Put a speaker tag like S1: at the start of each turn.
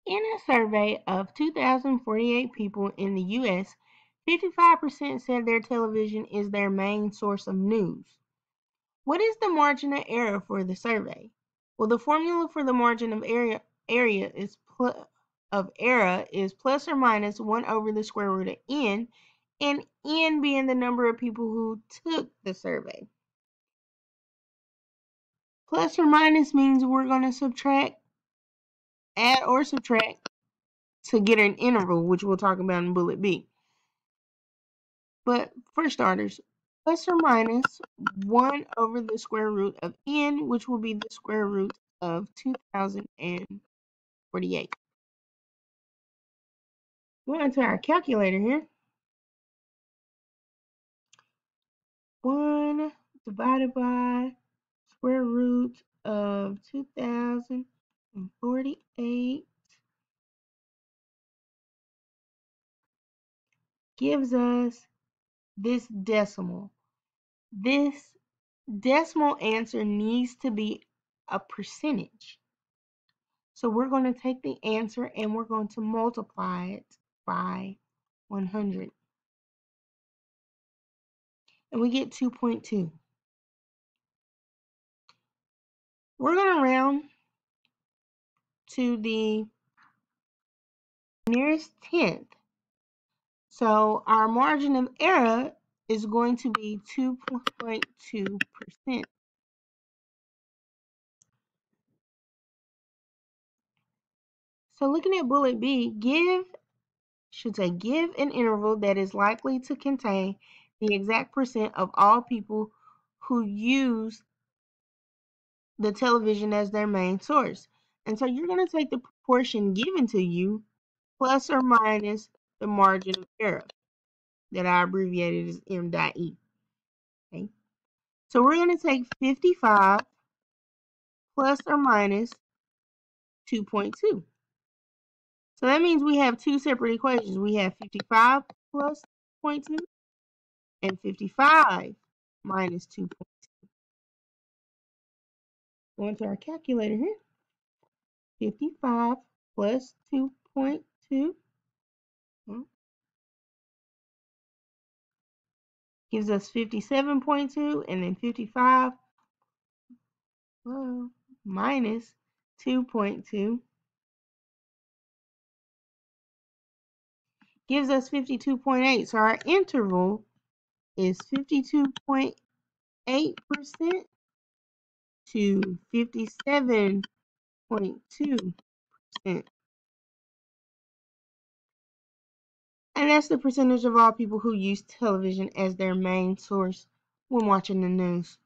S1: In a survey of 2,048 people in the U.S., 55% said their television is their main source of news. What is the margin of error for the survey? Well, the formula for the margin of error is plus or minus 1 over the square root of n, and n being the number of people who took the survey. Plus or minus means we're going to add or subtract to get an interval, which we'll talk about in bullet B. But for starters, plus or minus 1 over the square root of n, which will be the square root of 2,048. We're going to our calculator here. 1 divided by square root of 2,048 gives us this decimal. This decimal answer needs to be a percentage. So we're going to take the answer and we're going to multiply it by 100. And we get 2.2. We're going to round to the nearest tenth. So our margin of error is going to be 2.2%. So looking at bullet B, give an interval that is likely to contain the exact percent of all people who use the television as their main source. And so you're going to take the proportion given to you plus or minus the margin of error that I abbreviated as M.E. Okay. So we're going to take 55 plus or minus 2.2. So that means we have two separate equations. We have 55 plus 0.2 and 55 minus 2.2. Going to our calculator here. 55 plus 2.2 gives us 57.2, and then 55 minus 2.2 gives us 52.8. So our interval is 52.8% to 57.2%. And that's the percentage of all people who use television as their main source when watching the news.